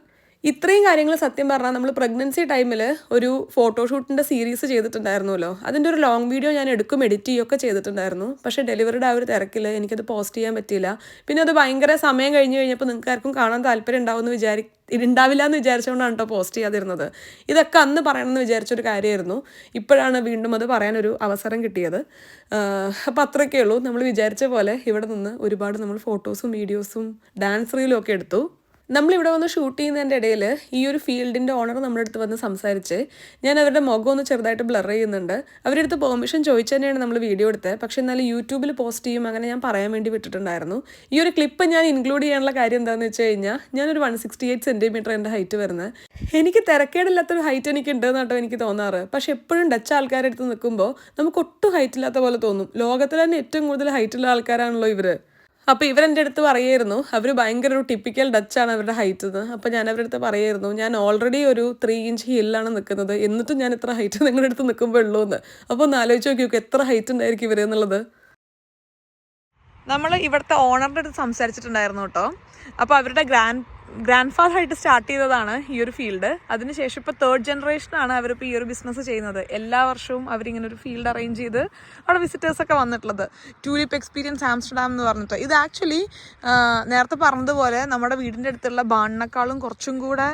ഇത്രയും കാര്യങ്ങൾ സത്യം പറഞ്ഞാൽ നമ്മൾ പ്രഗ്നൻസി ടൈമിൽ ഒരു ഫോട്ടോഷൂട്ടിൻ്റെ സീരീസ് ചെയ്തിട്ടുണ്ടായിരുന്നല്ലോ. അതിൻ്റെ ഒരു ലോങ് വീഡിയോ ഞാൻ എഡിറ്റ് ചെയ്യുകയൊക്കെ ചെയ്തിട്ടുണ്ടായിരുന്നു. പക്ഷേ ഡെലിവറിയുടെ ആ ഒരു തിരക്കിൽ എനിക്കത് പോസ്റ്റ് ചെയ്യാൻ പറ്റിയില്ല. പിന്നെ അത് ഭയങ്കര സമയം കഴിഞ്ഞപ്പോൾ നിങ്ങൾക്ക് ആർക്കും കാണാൻ താല്പര്യം ഉണ്ടാവില്ല എന്ന് വിചാരിച്ചുകൊണ്ടാണ് കേട്ടോ പോസ്റ്റ് ചെയ്യാതിരുന്നത്. ഇതൊക്കെ അന്ന് പറയണമെന്ന് വിചാരിച്ചൊരു കാര്യമായിരുന്നു. ഇപ്പോഴാണ് വീണ്ടും അത് പറയാനൊരു അവസരം കിട്ടിയത്. അപ്പോൾ അത്രയൊക്കെ ഉള്ളൂ. നമ്മൾ വിചാരിച്ച പോലെ ഇവിടെ നിന്ന് ഒരുപാട് നമ്മൾ ഫോട്ടോസും വീഡിയോസും ഡാൻസ് റീലും ഒക്കെ എടുത്തു. നമ്മളിവിടെ വന്ന് ഷൂട്ട് ചെയ്യുന്നതിൻ്റെ ഇടയിൽ ഈ ഒരു ഫീൽഡിൻ്റെ ഓണർ നമ്മുടെ അടുത്ത് വന്ന് സംസാരിച്ച് ഞാൻ അവരുടെ മുഖം ഒന്ന് ചെറുതായിട്ട് ബ്ലർ ചെയ്യുന്നുണ്ട്. അവരുടെ അടുത്ത് പെർമിഷൻ ചോദിച്ചു തന്നെയാണ് നമ്മൾ വീഡിയോ എടുത്തത്. പക്ഷേ എന്നാലും യൂട്യൂബിൽ പോസ്റ്റ് ചെയ്യും അങ്ങനെ ഞാൻ പറയാൻ വേണ്ടി വിട്ടിട്ടുണ്ടായിരുന്നു. ഈ ഒരു ക്ലിപ്പ് ഞാൻ ഇൻക്ലൂഡ് ചെയ്യാനുള്ള കാര്യം എന്താണെന്ന് വെച്ച് കഴിഞ്ഞാൽ ഞാനൊരു 168 സെൻറ്റിമീറ്റർ എൻ്റെ ഹൈറ്റ് വരുന്നത്. എനിക്ക് തിരക്കേടില്ലാത്തൊരു ഹൈറ്റ് എനിക്ക് ഉണ്ടെന്ന് കേട്ടോ എനിക്ക് തോന്നാറ്. പക്ഷെ എപ്പോഴും ഡച്ച് ആൾക്കാരുടെ അടുത്ത് നിൽക്കുമ്പോൾ നമുക്ക് ഒട്ടും ഹൈറ്റ് ഇല്ലാത്ത പോലെ തോന്നും. ലോകത്തിൽ തന്നെ ഏറ്റവും കൂടുതൽ ഹൈറ്റുള്ള ആൾക്കാരാണല്ലോ ഇവർ. അപ്പോൾ ഇവരെൻ്റെ അടുത്ത് പറയായിരുന്നു അവർ ഭയങ്കര ഒരു ടിപ്പിക്കൽ ഡച്ചാണ് അവരുടെ ഹൈറ്റ് എന്ന്. അപ്പോൾ ഞാൻ അവരുടെ അടുത്ത് പറയായിരുന്നു ഞാൻ ഓൾറെഡി ഒരു 3 ഇഞ്ച് ഹില്ലാണ് നിൽക്കുന്നത്, എന്നിട്ടും ഞാൻ എത്ര ഹൈറ്റ് നിങ്ങളുടെ അടുത്ത് നിൽക്കുമ്പോൾ ഉള്ളൂ എന്ന്. അപ്പോൾ ഒന്ന് ആലോചിച്ച് നോക്കി എത്ര ഹൈറ്റ് ഉണ്ടായിരിക്കും ഇവർ എന്നുള്ളത്. നമ്മൾ ഇവിടുത്തെ ഓണറിൻ്റെ അടുത്ത് സംസാരിച്ചിട്ടുണ്ടായിരുന്നു കേട്ടോ. അപ്പോൾ അവരുടെ ഗ്രാൻഡ് ഫാദർ ആയിട്ട് സ്റ്റാർട്ട് ചെയ്തതാണ് ഈ ഒരു ഫീൽഡ്. അതിനുശേഷം ഇപ്പോൾ 3rd ജനറേഷനാണ് അവരിപ്പോൾ ഈ ഒരു ബിസിനസ് ചെയ്യുന്നത്. എല്ലാ വർഷവും അവരിങ്ങനെ ഒരു ഫീൽഡ് അറേഞ്ച് ചെയ്ത് അവിടെ വിസിറ്റേഴ്സൊക്കെ വന്നിട്ടുള്ളത്. ട്യൂലിപ്പ് എക്സ്പീരിയൻസ് ആംസ്റ്റർഡാം എന്ന് പറഞ്ഞിട്ട്. ഇത് ആക്ച്വലി നേരത്തെ പറഞ്ഞതുപോലെ നമ്മുടെ വീടിൻ്റെ അടുത്തുള്ള ബാണിനേക്കാളും കുറച്ചും കൂടെ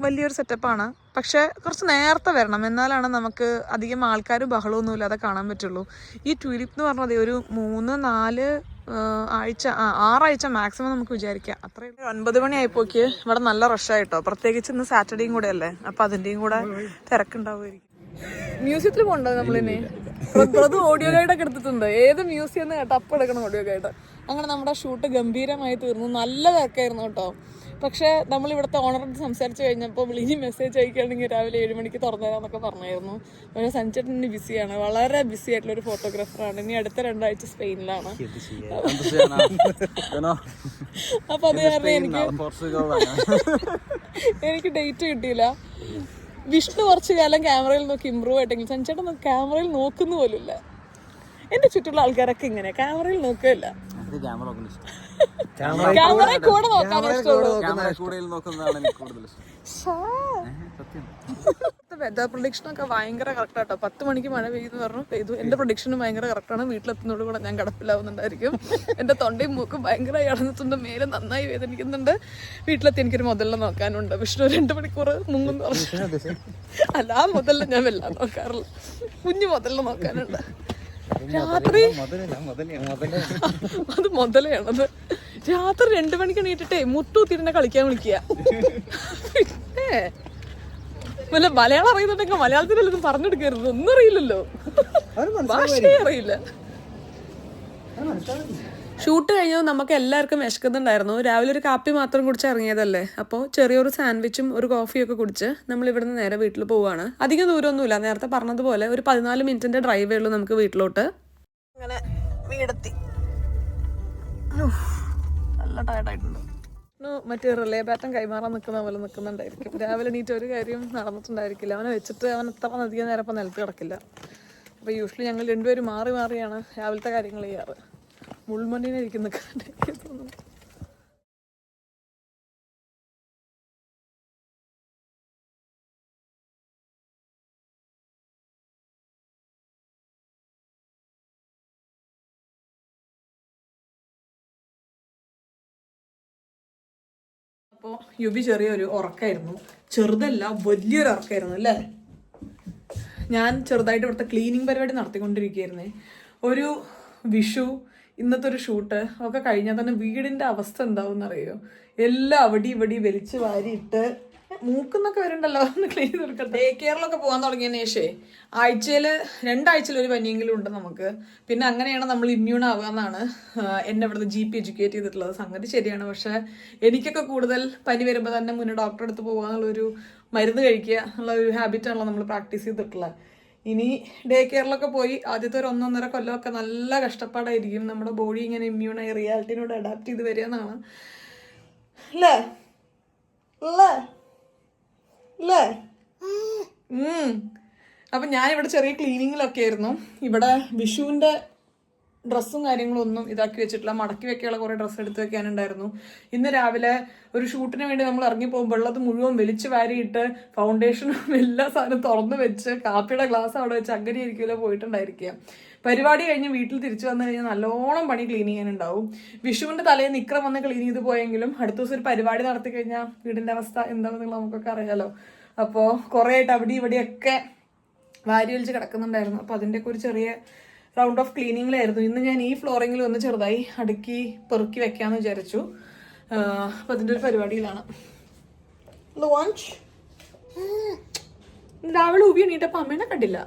വലിയൊരു സെറ്റപ്പാണ്. പക്ഷേ കുറച്ച് നേരത്തെ വരണം, എന്നാലാണ് നമുക്ക് അധികം ആൾക്കാരും ബഹളമൊന്നും ഇല്ലാതെ കാണാൻ പറ്റുള്ളൂ. ഈ ട്യൂലിപ്പ് എന്ന് പറഞ്ഞത് ഒരു 3-4 ആഴ്ച 6 ആഴ്ച മാക്സിമം നമുക്ക് വിചാരിക്കാം. അത്രയും 9 മണിയായപ്പോക്ക് ഇവിടെ നല്ല റഷായിട്ടോ. പ്രത്യേകിച്ച് ഇന്ന് സാറ്റർഡേയും കൂടെ അല്ലേ, അപ്പം അതിൻ്റെയും കൂടെ തിരക്കുണ്ടാവുമായിരിക്കും. മ്യൂസിയത്തിൽ പോകണ്ടോ നമ്മളിനി? അത് ഓഡിയോ ഗൈഡൊക്കെ എടുത്തിട്ടുണ്ട്. ഏത് മ്യൂസിയം എന്ന് കേട്ടോ അപ്പം എടുക്കണം ഓഡിയോ ഗൈഡ്. അങ്ങനെ നമ്മുടെ ഷൂട്ട് ഗംഭീരമായി തീർന്നു. നല്ല തിരക്കായിരുന്നു കേട്ടോ. പക്ഷേ നമ്മൾ ഇവിടുത്തെ ഓണറോട് സംസാരിച്ച് കഴിഞ്ഞപ്പോൾ വിളിച്ച് മെസ്സേജ് അയക്കുകയാണെങ്കിൽ രാവിലെ 7 മണിക്ക് തുറന്നു തരാമെന്നൊക്കെ പറഞ്ഞായിരുന്നു. പക്ഷേ സഞ്ജേട്ടൻ ഇനി ബിസിയാണ്, വളരെ ബിസി ആയിട്ടുള്ള ഒരു ഫോട്ടോഗ്രാഫറാണ്. ഇനി അടുത്ത 2 ആഴ്ച സ്പെയിനിലാണ്. അപ്പൊ അത് കാരണം എനിക്ക് ഡേറ്റ് കിട്ടിയില്ല. വിഷ്ണു കുറച്ച് കാലം ക്യാമറയിൽ നോക്കി ഇമ്പ്രൂവ് ആയിട്ടെങ്കിലും സഞ്ജേട്ടൻ ക്യാമറയിൽ നോക്കുന്ന പോലുമില്ല. എന്റെ ചുറ്റുള്ള ആൾക്കാരൊക്കെ ഇങ്ങനെ ക്യാമറയിൽ നോക്കുകയില്ല. ക്യാമറയിൽ കൂടെ നോക്കാൻ ഇഷ്ടമുള്ളൂ. വെതർ പ്രൊഡിക്ഷൻ ഒക്കെ ഭയങ്കര കറക്റ്റ് ആട്ടോ. 10 മണിക്ക് മഴ പെയ്യുന്നു പറഞ്ഞു, പെയ്തു. എന്റെ പ്രൊഡിക്ഷനും ഭയങ്കര കറക്റ്റാണ്. വീട്ടിലെത്തുന്നതോട് കൂടെ ഞാൻ കിടപ്പിലാവുന്നുണ്ടായിരിക്കും. എന്റെ തൊണ്ടയും മൂക്കും ഭയങ്കരമായി അടഞ്ഞിട്ടുണ്ട്, മേലെ നന്നായി വേദനിക്കുന്നുണ്ട്. വീട്ടിലെത്തി എനിക്കൊരു മുതല നോക്കാനുണ്ട്. വിഷ്ണു 2 മണിക്കൂർ മുങ്ങുന്നു പറഞ്ഞു. അല്ല, ആ മുതല ഞാൻ വല്ലാതെ നോക്കാറില്ല, കുഞ്ഞു മുതല നോക്കാനുണ്ട്. രാത്രി അത് മുതലയാണത്. രാത്രി 2 മണിക്ക് എണീറ്റിട്ടേ മുട്ടൂത്തിരുന്നെ കളിക്കാൻ വിളിക്കുക. പിന്നെ വല്ല മലയാളം അറിയുന്നുണ്ടെങ്കിൽ മലയാളത്തിലല്ല ഇത് പറഞ്ഞെടുക്കരുത്. ഒന്നും അറിയില്ലല്ലോ, ഭാഷയെ അറിയില്ല. ഷൂട്ട് കഴിഞ്ഞത് നമുക്ക് എല്ലാവർക്കും വിശക്കുന്നുണ്ടായിരുന്നു. രാവിലെ ഒരു കാപ്പി മാത്രം കുടിച്ച് ഇറങ്ങിയതല്ലേ, അപ്പോൾ ചെറിയൊരു സാൻഡ്വിച്ചും ഒരു കോഫിയൊക്കെ കുടിച്ച് നമ്മൾ ഇവിടുന്ന് നേരെ വീട്ടിൽ പോവുകയാണ്. അധികം ദൂരമൊന്നുമില്ല, നേരത്തെ പറഞ്ഞതുപോലെ ഒരു 14 മിനിറ്റിൻ്റെ ഡ്രൈവേ ഉള്ളൂ നമുക്ക് വീട്ടിലോട്ട്. അങ്ങനെ വീടെത്തി. നല്ല ടയർഡായിട്ടുണ്ട്. മറ്റേ റിലേ ബാറ്റം കൈമാറാൻ നിൽക്കുന്ന പോലെ നിൽക്കുന്നുണ്ടായിരിക്കും. രാവിലെ എണീറ്റ് ഒരു കാര്യം നടന്നിട്ടുണ്ടായിരിക്കില്ല. അവനെ വെച്ചിട്ട് അവൻ എത്ര അധികം നേരം ഇപ്പം നിലത്ത് കിടക്കില്ല. അപ്പോൾ യൂഷ്വലി ഞങ്ങൾ 2 പേരും മാറി മാറിയാണ് രാവിലത്തെ കാര്യങ്ങൾ ചെയ്യാറ്. മുൾമണ്ണിനെ ഇരിക്കുന്ന തോന്നുന്നു. അപ്പോൾ യുബി ചെറിയൊരു ഉറക്കമായിരുന്നു. ചെറുതല്ല, വലിയൊരു ഉറക്കമായിരുന്നു അല്ലേ. ഞാൻ ചെറുതായിട്ട് ഇവിടുത്തെ ക്ലീനിങ് പരിപാടി നടത്തിക്കൊണ്ടിരിക്കുകയായിരുന്നേ. ഒരു വിഷു, ഇന്നത്തെ ഒരു ഷൂട്ട് ഒക്കെ കഴിഞ്ഞാൽ തന്നെ വീടിൻ്റെ അവസ്ഥ എന്താവും എന്നറിയോ? എല്ലാം അവിടെ ഇവിടെ വലിച്ച് വാരിയിട്ട് മൂക്കുന്നൊക്കെ വരുന്നുണ്ടല്ലോ, ഒന്ന് ക്ലീൻ ചെയ്ത് കൊടുക്കട്ടെ. ഡേ കെയറിലൊക്കെ പോകാൻ തുടങ്ങിയതിന് ശേഷമേ ആഴ്ചയിൽ 2 ആഴ്ചയിൽ ഒരു പനിയെങ്കിലും ഉണ്ട് നമുക്ക്. പിന്നെ അങ്ങനെയാണ് നമ്മൾ ഇമ്മ്യൂൺ ആവുക എന്നാണ് എന്നെ ഇവിടുത്തെ GP എഡ്യൂക്കേറ്റ് ചെയ്തിട്ടുള്ളത്. സംഗതി ശരിയാണ്. പക്ഷേ എനിക്കൊക്കെ കൂടുതൽ പനി വരുമ്പോൾ തന്നെ മുന്നേ ഡോക്ടറെ അടുത്ത് പോകുക എന്നുള്ളൊരു മരുന്ന് കഴിക്കുക എന്നുള്ള ഒരു ഹാബിറ്റാണല്ലോ നമ്മൾ പ്രാക്ടീസ് ചെയ്തിട്ടുള്ളത്. ഇനി ഡേ കെയറിലൊക്കെ പോയി ആദ്യത്തെ ഒരു 1-1.5 കൊല്ലമൊക്കെ നല്ല കഷ്ടപ്പാടായിരിക്കും. നമ്മുടെ ബോഡി ഇങ്ങനെ ഇമ്മ്യൂണായി റിയാലിറ്റിനോട് അഡാപ്റ്റ് ചെയ്ത് വരിക എന്നാണ്. അല്ലേ അല്ലേ അല്ലേ? അപ്പം ഞാനിവിടെ ചെറിയ ക്ലീനിങ്ങിലൊക്കെ ആയിരുന്നു. ഇവിടെ വിഷുവിൻ്റെ ഡ്രസ്സും കാര്യങ്ങളും ഒന്നും ഇതാക്കി വെച്ചിട്ടില്ല. മടക്കി വെക്കാനുള്ള കുറേ ഡ്രസ്സ് എടുത്ത് വെക്കാനുണ്ടായിരുന്നു. ഇന്ന് രാവിലെ ഒരു ഷൂട്ടിന് വേണ്ടി നമ്മൾ ഇറങ്ങി പോകുമ്പോൾ അത് മുഴുവൻ വലിച്ചു വാരിയിട്ട് ഫൗണ്ടേഷനും എല്ലാ സാധനവും തുറന്നു വെച്ച് കാപ്പിയുടെ ഗ്ലാസ് അവിടെ വെച്ച് അങ്ങനെ ആയിരിക്കുമല്ലോ പോയിട്ടുണ്ടായിരിക്കുക. പരിപാടി കഴിഞ്ഞ് വീട്ടിൽ തിരിച്ചു വന്നു കഴിഞ്ഞാൽ നല്ലോണം പണി ക്ലീൻ ചെയ്യാനുണ്ടാവും. വിഷുവിൻ്റെ തലേന്ന് നിക്രം വന്ന് ക്ലീൻ ചെയ്ത് പോയെങ്കിലും അടുത്ത ദിവസം ഒരു പരിപാടി നടത്തി കഴിഞ്ഞാൽ വീടിൻ്റെ അവസ്ഥ എന്താണെന്നുള്ള നമുക്കൊക്കെ അറിയാലോ. അപ്പോൾ കുറേ ആയിട്ട് അവിടെ ഇവിടെയൊക്കെ വാരി വലിച്ച് കിടക്കുന്നുണ്ടായിരുന്നു. അപ്പോൾ അതിൻ്റെയൊക്കെ ഒരു ചെറിയ റൗണ്ട് ഓഫ് ക്ലീനിങ്ങിലായിരുന്നു. ഇന്ന് ഞാൻ ഈ ഫ്ലോറിങ്ങിൽ ഒന്ന് ചെറുതായി അടുക്കി പെറുക്കി വെക്കാമെന്ന് വിചാരിച്ചു. അപ്പോൾ അതിൻ്റെ ഒരു പരിപാടിയിലാണ്. ലോഞ്ച് രാവിലെ ഉബി എണീറ്റപ്പോൾ അമ്മേനെ കണ്ടില്ല.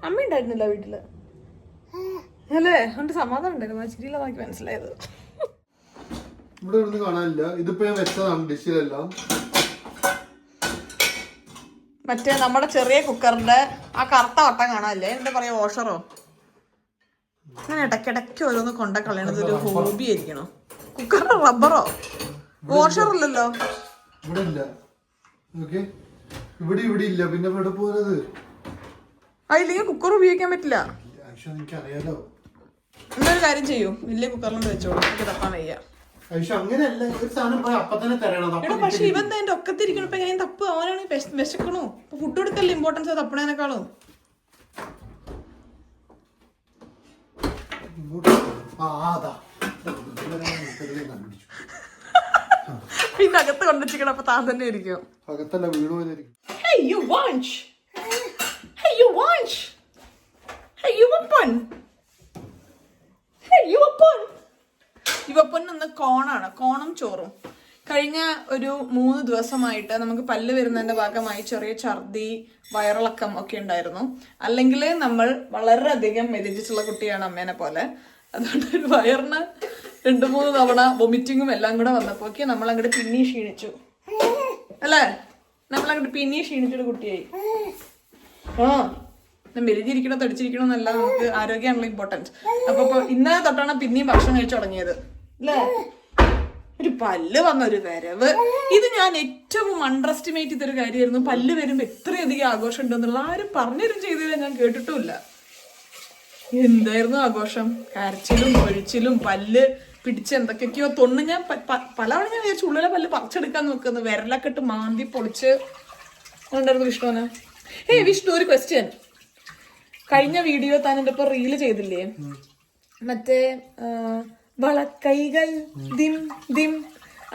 അമ്മ ഉണ്ടായിരുന്നില്ല വീട്ടിൽ അല്ലേ? അതുകൊണ്ട് സമാധാനം ഉണ്ടായിരുന്നു. ആ ചിരിയിലതാക്കി മനസ്സിലായത്. ഇവിടെ ഒന്നും കാണാനില്ല. ഇതിപ്പോ ഞാൻ വെച്ചതാണ് ഡിഷിലെല്ലാം. മറ്റേ നമ്മുടെ ചെറിയ കുക്കറിന്റെ ആ കറുത്ത വട്ടം കാണാനില്ലേ? എന്താ പറയാ, വാഷറോ? അങ്ങനെ ഇടയ്ക്കിടയ്ക്ക് ഓരോന്ന് കൊണ്ട കളയണത് ഒരു ഹോബി ആയിരിക്കണോ? കുക്കറിന്റെ റബ്ബറോ? വാഷർ ഇല്ലല്ലോ ഇവിടെ ഇല്ല. ഇവിടെ ഇല്ല. പിന്നെ ഇവിടെ പോയത് അതില്ലെങ്കിൽ കുക്കർ ഉപയോഗിക്കാൻ പറ്റില്ല. എനിക്കറിയാലോ. എന്നൊരു കാര്യം ചെയ്യൂ, വലിയ കുക്കറിലും വെച്ചോളൂ, എനിക്ക് തപ്പാൻ വയ്യ. ഐഷ അങ്ങനെയല്ല, ഒരു സാധനം പോയി അപ്പൊ തന്നെ തരണം. എടാ പക്ഷെ ഇവൻ എന്റെ ഒക്കത്തിരിക്കണം. ഇപ്പൊ ഞാൻ തപ്പ് അവനാണ് വിശക്കണു. ഫുഡ് കൊടുക്കല്ലേ ഇമ്പോർട്ടൻസ് തപ്പണേനേക്കാളും. പിന്നെ അകത്ത് കൊണ്ടുവച്ചിക്കണം. അപ്പൊ താൻ തന്നെ ഇരിക്കും. അകത്തല്ല വീട് പോലെ ഇരിക്കും. Hey, you want? Hey, you want? Hey, you open? Hey, you open? ഇവപ്പൊൻ ഇന്ന് കോണാണ്. കോണും ചോറും. കഴിഞ്ഞ ഒരു 3 ദിവസമായിട്ട് നമുക്ക് പല്ല് വരുന്നതിന്റെ ഭാഗമായി ചെറിയ ഛർദി, വയറിളക്കം ഒക്കെ ഉണ്ടായിരുന്നു. അല്ലെങ്കിൽ നമ്മൾ വളരെയധികം മെലിഞ്ഞിട്ടുള്ള കുട്ടിയാണ് അമ്മേനെ പോലെ. അതുകൊണ്ട് ഒരു വയറിന് 2-3 തവണ വൊമിറ്റിങ്ങും എല്ലാം കൂടെ വന്നപ്പോഴേക്ക് നമ്മൾ അങ്ങോട്ട് പിന്നീ ക്ഷീണിച്ചു അല്ലേ? നമ്മളങ്ങോട്ട് പിന്നീ ക്ഷീണിച്ചൊരു കുട്ടിയായി. മെലിഞ്ഞിരിക്കണോ തടിച്ചിരിക്കണോ എന്നല്ല, നമുക്ക് ആരോഗ്യമാണല്ലോ ഇമ്പോർട്ടൻറ്റ്. അപ്പൊ ഇന്നലെ തൊട്ടാണ് പിന്നെയും ഭക്ഷണം കഴിച്ചു തുടങ്ങിയത് അല്ലേ? ഒരു പല്ല് വന്ന ഒരു വരവ്, ഇത് ഞാൻ ഏറ്റവും അണ്ടർ എസ്റ്റിമേറ്റ് ചെയ്തൊരു കാര്യമായിരുന്നു. പല്ല് വരുമ്പോ എത്രയധികം ആഘോഷം ഉണ്ടെന്നുള്ള ആരും പറഞ്ഞുതരും ചെയ്തില്ല, ഞാൻ കേട്ടിട്ടുമില്ല. എന്തായിരുന്നു ആഘോഷം? കരച്ചിലും ഒഴിച്ചിലും പല്ല് പിടിച്ച് എന്തൊക്കെയൊക്കെയോ തൊണ്ണ്. ഞാൻ പലവണ ഞാൻ വിചാരിച്ചു ഉള്ളിലെ പല്ല് പറിച്ചെടുക്കാൻ നോക്കുന്നു. വിരലൊക്കെ ഇട്ട് മാന്തി പൊളിച്ച് ഉണ്ടായിരുന്നു വിഷ്ണുവിന്. വിഷ്ണു, ഒരു ക്വസ്റ്റ്യൻ. കഴിഞ്ഞ വീഡിയോ താൻ എൻ്റെ ഇപ്പൊ റീല് ചെയ്തില്ലേ, മറ്റേ വളക്കൈകൾ ദിം ദിം,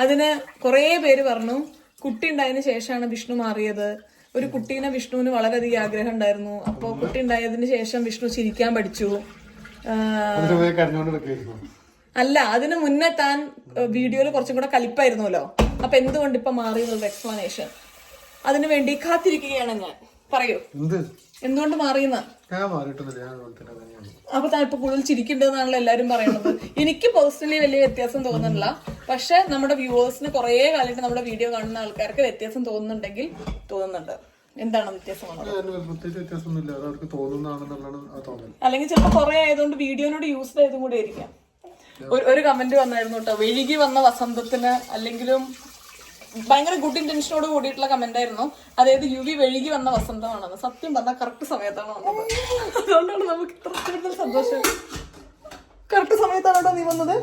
അതിന് കുറേ പേര് പറഞ്ഞു കുട്ടി ഉണ്ടായതിനു ശേഷമാണ് വിഷ്ണു മാറിയത്. ഒരു കുട്ടീനെ വിഷ്ണുവിന് വളരെയധികം ആഗ്രഹം ഉണ്ടായിരുന്നു. അപ്പൊ കുട്ടി ഉണ്ടായതിനു ശേഷം വിഷ്ണു ചിരിക്കാൻ പഠിച്ചു. അല്ല, അതിന് മുന്നേ താൻ വീഡിയോയിൽ കുറച്ചും കൂടെ കലിപ്പായിരുന്നല്ലോ. അപ്പൊ എന്തുകൊണ്ട് ഇപ്പൊ മാറി എന്നുള്ള എക്സ്പ്ലനേഷൻ അതിനു വേണ്ടി കാത്തിരിക്കുകയാണ് ഞാൻ. പറയൂ, എന്തുകൊണ്ട് മാറിയെന്ന്? അപ്പൊ താൻ ഇപ്പൊ കൂടുതൽ ചിരിക്കണ്ടെന്നാണല്ലോ എല്ലാരും പറയുന്നത്. എനിക്ക് പേഴ്സണലി വലിയ വ്യത്യാസം തോന്നുന്നില്ല. പക്ഷെ നമ്മുടെ വ്യൂവേഴ്സിന് കുറെ കാലമായിട്ട് നമ്മുടെ വീഡിയോ കാണുന്ന ആൾക്കാർക്ക് വ്യത്യാസം തോന്നുന്നുണ്ടെങ്കിൽ തോന്നുന്നുണ്ട്. എന്താണ് വ്യത്യാസം? അല്ലെങ്കിൽ ചിലപ്പോ കുറെ ആയതുകൊണ്ട് വീഡിയോനോട് യൂസ്ഡ് ആയതും കൂടെ ആയിരിക്കാം. ഒരു കമന്റ് വന്നായിരുന്നു കേട്ടോ, വെഴുകി വന്ന വസന്തത്തിന്, അല്ലെങ്കിലും ഭയങ്കര ഗുഡ് ഇന്റൻഷനോട് കൂടിയിട്ടുള്ള കമന്റ് ആയിരുന്നു. അതായത് യുവി വെഴുകി വന്ന വസന്തമാണെന്ന്. സത്യം പറഞ്ഞാൽ കറക്റ്റ് സമയത്താണ് വന്നത്. അതുകൊണ്ടാണ് നമുക്ക് ഇത്ര കൂടുതൽ സന്തോഷം. കറക്റ്റ് സമയത്താണ് നീ വന്നത്.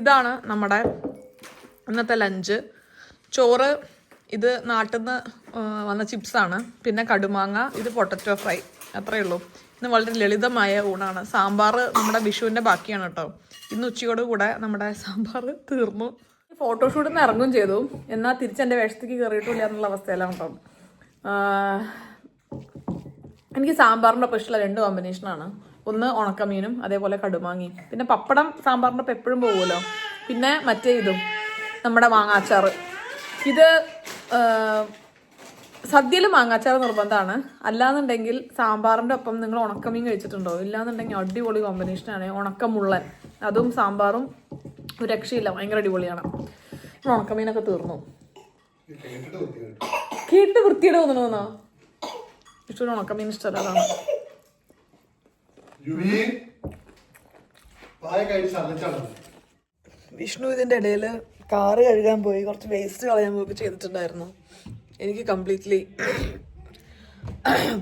ഇതാണ് നമ്മുടെ ഇന്നത്തെ ലഞ്ച്. ചോറ്, ഇത് നാട്ടിൽ നിന്ന് വന്ന ചിപ്സാണ്. പിന്നെ കടുമാങ്ങ, ഇത് പൊട്ടറ്റോ ഫ്രൈ. അത്രയേ ഉള്ളൂ. ഇന്ന് വളരെ ലളിതമായ ഊണാണ്. സാമ്പാർ നമ്മുടെ വിഷുവിൻ്റെ ബാക്കിയാണ് കേട്ടോ. ഇന്ന് ഉച്ചയോട് കൂടെ നമ്മുടെ സാമ്പാർ തീർന്നു. ഫോട്ടോഷൂട്ടിൽ നിന്ന് ഇറങ്ങുകയും ചെയ്തു, എന്നാൽ തിരിച്ചെൻ്റെ വേഷത്തേക്ക് കയറിയിട്ടില്ല എന്നുള്ള അവസ്ഥയിലാണ് കേട്ടോ. എനിക്ക് സാമ്പാറിൻ്റെ ഒപ്പം ഇഷ്ടമുള്ള 2 കോമ്പിനേഷനാണ്. ഒന്ന് ഉണക്കമീനും അതേപോലെ കടുമാങ്ങയും. പിന്നെ പപ്പടം സാമ്പാറിൻ്റെ ഒപ്പം എപ്പോഴും പോകുമല്ലോ. പിന്നെ മറ്റേ ഇതും നമ്മുടെ മാങ്ങാച്ചാറ്. ഇത് സദ്യയിൽ മാങ്ങാച്ചാർ നിർബന്ധമാണ്. അല്ലാന്നുണ്ടെങ്കിൽ സാമ്പാറിൻ്റെ ഒപ്പം നിങ്ങൾ ഉണക്കമീൻ കഴിച്ചിട്ടുണ്ടോ? ഇല്ലാന്നുണ്ടെങ്കിൽ അടിപൊളി കോമ്പിനേഷനാണ് ഉണക്കമുള്ളൻ. അതും സാമ്പാറും ഒരു രക്ഷയില്ല, ഭയങ്കര അടിപൊളിയാണ്. ഉണക്കമീനൊക്കെ തീർന്നു. കേട്ടിട്ട് വൃത്തിയുടെ തോന്നണമെന്നോ? ഇഷ്ടം ഉണക്കമീൻ ഇഷ്ടമല്ല, അതാണ്. വിഷ്ണു ഇതിൻ്റെ ഇടയിൽ കാറ് കഴുകാൻ പോയി കുറച്ച് വേസ്റ്റ് കളയാൻ പോയി ചെയ്തിട്ടുണ്ടായിരുന്നു. എനിക്ക് കംപ്ലീറ്റ്ലി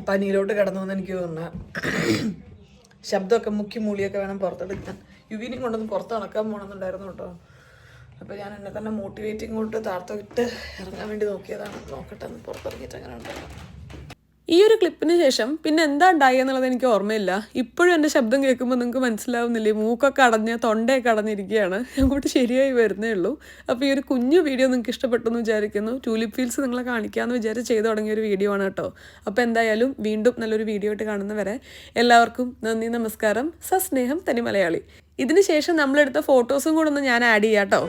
പനിയിലോട്ട് കിടന്നു എനിക്ക് തോന്നുന്നു. ശബ്ദമൊക്കെ മുക്കി മൂളിയൊക്കെ വേണം പുറത്തെടുക്കാൻ. യുവിനെയും കൊണ്ടൊന്ന് പുറത്ത് നടക്കാൻ പോകണമെന്നുണ്ടായിരുന്നു കേട്ടോ. അപ്പോൾ ഞാൻ എന്നെ തന്നെ മോട്ടിവേറ്റിംഗ് കൊണ്ട് താഴ്ത്തിട്ട് ഇറങ്ങാൻ വേണ്ടി നോക്കിയതാണ്. നോക്കട്ടെ പുറത്തിറങ്ങിയിട്ട് അങ്ങനെ ഉണ്ടാകും. ഈ ഒരു ക്ലിപ്പിന് ശേഷം പിന്നെ എന്താ ഉണ്ടായി എന്നുള്ളത് എനിക്ക് ഓർമ്മയില്ല. ഇപ്പോഴും എൻ്റെ ശബ്ദം കേൾക്കുമ്പോൾ നിങ്ങൾക്ക് മനസ്സിലാവുന്നില്ലേ, മൂക്കൊക്കെ അടഞ്ഞ് തൊണ്ടയൊക്കെ അടഞ്ഞിരിക്കുകയാണ്. അങ്ങോട്ട് ശരിയായി വരുന്നേ ഉള്ളൂ. അപ്പോൾ ഈ ഒരു കുഞ്ഞു വീഡിയോ നിങ്ങൾക്ക് ഇഷ്ടപ്പെട്ടു എന്ന് വിചാരിക്കുന്നു. ടൂലിപ്പ് ഫീൽസ് നിങ്ങളെ കാണിക്കാമെന്ന് വിചാരിച്ച് ചെയ്ത് തുടങ്ങിയൊരു വീഡിയോ ആണ് കേട്ടോ. അപ്പോൾ എന്തായാലും വീണ്ടും നല്ലൊരു വീഡിയോ ആയിട്ട് കാണുന്നവരെ എല്ലാവർക്കും നന്ദി, നമസ്കാരം, സസ്നേഹം, തനി മലയാളി. ഇതിന് ശേഷം നമ്മളെടുത്ത ഫോട്ടോസും കൂടെ ഒന്ന് ഞാൻ ആഡ് ചെയ്യാം കേട്ടോ.